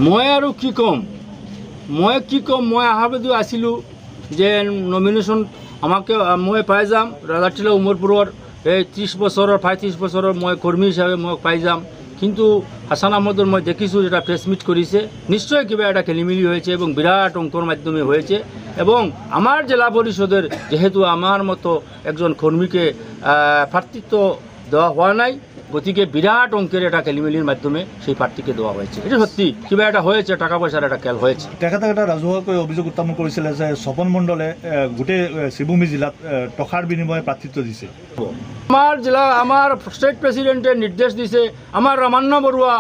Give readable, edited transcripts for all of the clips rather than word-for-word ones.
মই আৰু কি ক'ম মই আশাবাদী আছিলোঁ যে নমিনেশ্যন আমাকে মই পাই যাম ৰাজাটিলা উমৰপুৰৰ এই 30 বছৰৰ 35 বছৰৰ মই কৰ্মী হিচাপে মই পাই যাম। কিন্তু হাছান আহমদৰ মই দেখিছোঁ এটা প্ৰেছ মিট কৰিছে, নিশ্চয় কিবা এটা খেলিমেলি হয়েছে এবং বিরাট অঙ্কর মাধ্যমে হয়েছে। এবং আমার জেলা পরিষদের যেহেতু আমার মতো একজন কর্মীকে প্রার্থিত্ব দেওয়া হওয়া নাই, গতিকে বিরাট অঙ্কের এটা খেলিমেলির মাধ্যমে সেই প্রার্থীকে দেওয়া হয়েছে। এটা সত্যি কিবা এটা হয়েছে, টাকা পয়সার একটা খেল হয়েছে। তেখেতে এটা ৰাজহুৱাকৈ অভিযোগ উত্থাপন কৰিছিলে যে স্বপন মণ্ডলে গোটেই শিৱভূমি জিলাত টকাৰ বিনিময়ে প্ৰাৰ্থিত্ব দিছে। আমাৰ স্টেট প্ৰেসিডেন্টে নিৰ্দেশ দিছে, আমাৰ Ramanna Barua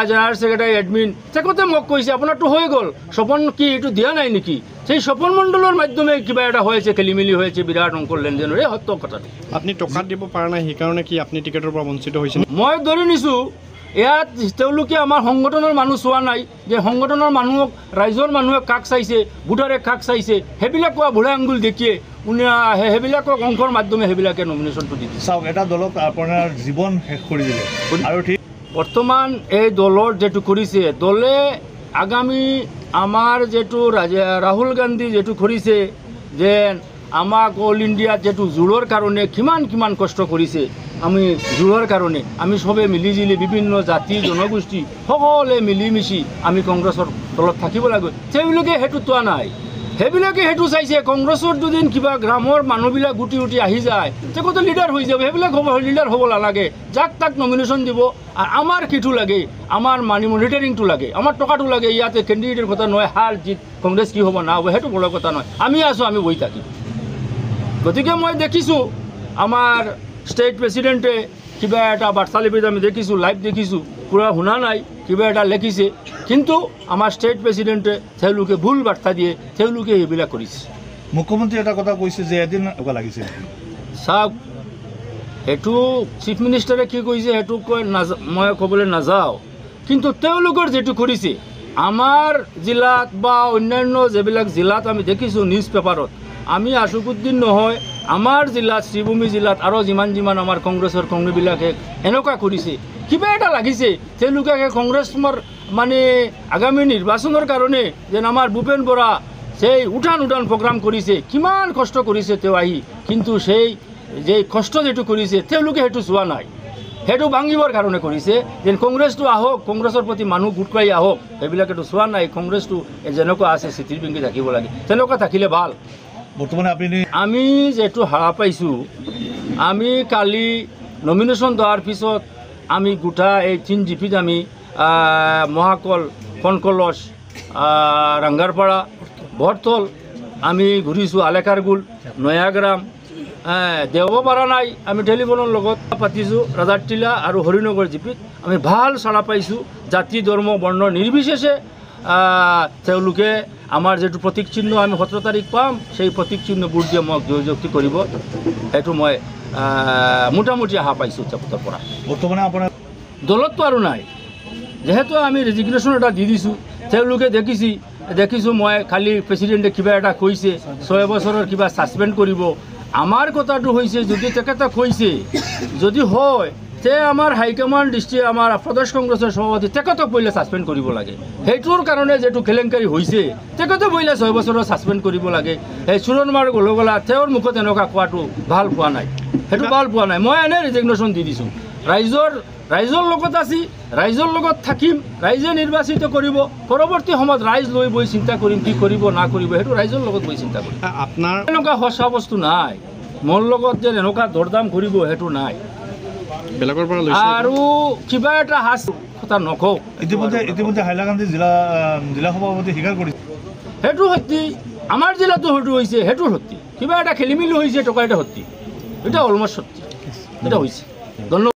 general secretary admin তেখেতে মোক কৈছে আপোনাৰটো হৈ গ'ল, স্বপন কি এইটো দিয়া নাই নেকি? সেই স্বপন মণ্ডলৰ মাধ্যমে কিবা এটা হয়েছে, খেলিমেলি হয়েছে, বিৰাট অঙ্কৰ লেনদেনেৰ। এই সত্য কথাটো। আপনি টকা দিব পৰা নাই, সেইকাৰণে কি আপুনি টিকেটৰ পৰা বঞ্চিত হৈছে? মই ধৰি নিছোঁ ইয়াত তেওঁলোকে আমাৰ সংগঠনৰ মানুহ চোৱা নাই, যে সংগঠনৰ মানুহক ৰাইজৰ মানুহে কাক চাইছে, ভোটাৰে কাক চাইছে, সেইবিলাক কোৱা বুঢ়া আঙুল দেখিয়ে সেইবিলাকক অংকৰ মাধ্যমে সেইবিলাকে নমিনেশ্যনটো দি দিছে। চাওক, এটা দলক আপোনাৰ জীৱন শেষ কৰি দিলে আৰু ঠিক বৰ্তমান এই দলৰ যেটো কৰিছে, দলে আগামী আমাৰ যেটো ৰাহুল গান্ধী যেটো কৰিছে যে আমাক অল ইণ্ডিয়াত যেটো জোৰৰ কাৰণে কিমান কষ্ট কৰিছে, আমি জোৰৰ কাৰণে আমি সবে মিলিজুলি বিভিন্ন জাতি জনগোষ্ঠী সকলোৱে মিলিমিশি আমি কংগ্ৰেছৰ দলত থাকিব লাগে। তেওঁলোকে সেইটো তোৱা নাই, সেইবিলাকে সেইটো চাইছে কংগ্ৰেছৰ দুদিন কিবা গ্ৰামৰ মানুহবিলাক গুটি আহি যায়, তেখেতে লিডাৰ হৈ যাব। সেইবিলাক লিডাৰ হ'ব নালাগে, যাক তাক নমিনেশ্যন দিব। আৰু আমাৰ কিটো লাগে, আমাৰ মানি মনিটৰিংটো লাগে, আমাৰ টকাটো লাগে। ইয়াতে কেণ্ডিডেটৰ কথা নহয়, হাৰ জিত কংগ্ৰেছ কি হ'ব না হ'ব সেইটো বড় কথা নহয়। আমি আছোঁ, আমি বহি থাকিম। গতিকে মই দেখিছোঁ আমাৰ ষ্টেট প্ৰেচিডেণ্টে কিবা এটা বাৰ্তালিপিত আমি দেখিছোঁ, লাইভ দেখিছোঁ, পুৰা শুনা নাই, কিবা এটা লিখিছে। কিন্তু আমাৰ ষ্টেট প্ৰেচিডেণ্টে তেওঁলোকে ভুল বাৰ্তা দিয়ে, তেওঁলোকে সেইবিলাক কৰিছে। মুখ্যমন্ত্ৰী এটা কথা কৈছে যে এদিন এনেকুৱা লাগিছে। চাওক, সেইটো চিফ মিনিষ্টাৰে কি কৈছে সেইটো মই ক'বলৈ নাযাওঁ, কিন্তু তেওঁলোকৰ যিটো কৰিছে আমাৰ জিলাত বা অন্যান্য যিবিলাক জিলাত আমি দেখিছোঁ নিউজ পেপাৰত, আমি আশুকুদ্দিন নহয়, আমাৰ জিলাত শ্ৰীভূমি জিলাত আৰু যিমান আমাৰ কংগ্ৰেছৰ কৰ্মীবিলাকে এনেকুৱা কৰিছে। কিবা এটা লাগিছে তেওঁলোকে কংগ্ৰেছৰ মানে আগামী নিৰ্বাচনৰ কাৰণে যেন আমাৰ ভূপেন বৰা সেই উঠান প্ৰগ্ৰাম কৰিছে, কিমান কষ্ট কৰিছে তেওঁ আহি, কিন্তু সেই যে কষ্ট যিটো কৰিছে তেওঁলোকে সেইটো চোৱা নাই। সেইটো ভাঙিবৰ কাৰণে কৰিছে, যেন কংগ্ৰেছটো আহক, কংগ্ৰেছৰ প্ৰতি মানুহ গোট খাই আহক, সেইবিলাকেতো চোৱা নাই। কংগ্ৰেছটো যেনেকুৱা আছে চিঠিৰ পিংকি থাকিব লাগে, তেনেকুৱা থাকিলে ভাল। বৰ্তমানে আমি যেটো হাৰা পাইছোঁ, আমি কালি নমিনেশ্যন দিয়াৰ পিছত আমি গোটা এই 3 জিপিত আমি মহাকল, কনকলছ, ৰাংগাৰপাৰা, বৰতল আমি ঘূৰিছোঁ, আলেকাৰগুল, নয়াগ্ৰাম, দেওব পৰা নাই। আমি টেলিফোনৰ লগত পাতিছোঁ ৰাজাটিলা আৰু হৰিনগৰ জিপিত। আমি ভাল চাৰা পাইছোঁ, জাতি ধৰ্ম বৰ্ণ নিৰ্বিশেষে তেওঁলোকে আমাৰ যেটো প্ৰতীক চিহ্ন আমি 17 তাৰিখ পাম, সেই প্ৰতীক চিহ্ন বুট দিয়ে মোক জয়যুক্তি কৰিব, সেইটো মই মোটামুটি আশা পাইছোঁ তেওঁলোকৰ পৰা। বৰ্তমানে আপোনাৰ দলততো আৰু নাই, যেহেতু আমি ৰেজিগনেশ্যন এটা দি দিছোঁ। তেওঁলোকে দেখিছোঁ মই খালি প্ৰেচিডেণ্টে কিবা এটা কৈছে 6 বছৰৰ কিবা ছাছপেণ্ড কৰিব। আমাৰ কথাটো হৈছে যদি তেখেতে কৈছে, যদি হয় তে আমাৰ হাইকমাণ্ড ডিষ্ট্ৰিক্ট আমাৰ প্ৰদেশ কংগ্ৰেছৰ সভাপতি তেখেতক পहिले ছাছপেণ্ড কৰিব লাগে। সেইটোৰ কাৰণে যিটো কেলেংকাৰী হৈছে, তেখেতে পहिले 6 বছৰৰ ছাছপেণ্ড কৰিব লাগে। সেই চুৰনমাৰ গলগলা তেওঁৰ মুখত এনেকুৱা কোৱাটো ভাল পোৱা নাই, সেইটো ভাল পোৱা নাই। মই এনেই ৰেজিগনেশ্যন দি দিছোঁ। ৰাইজৰ লগত আছি, ৰাইজৰ লগত থাকিম, ৰাইজে নিৰ্বাচিত কৰিব। পৰৱৰ্তী সময়ত ৰাইজ লৈ বহি চিন্তা কৰিম কি কৰিব না কৰিব, সেইটো ৰাইজৰ লগত বহি চিন্তা কৰিম। আপোনাৰ এনেকুৱা সঁচা বস্তু নাই, মোৰ লগত যে এনেকুৱা দৰদাম কৰিব সেইটো নাই। বেলেগৰ পৰা আৰু কিবা এটা হাস কথা নকওঁ। ইতিমধ্যে হাইলাকান্দি জিলা সভাপতি স্বীকাৰ কৰিছে, সেইটো সত্যি। আমাৰ জিলাতো সেইটো হৈছে, সেইটো সত্যি। কিবা এটা খেলিমেলি হৈছে, টকা এটা সত্যি, এটা অলমষ্ট সত্যি, এটা হৈছে। ধন্যবাদ।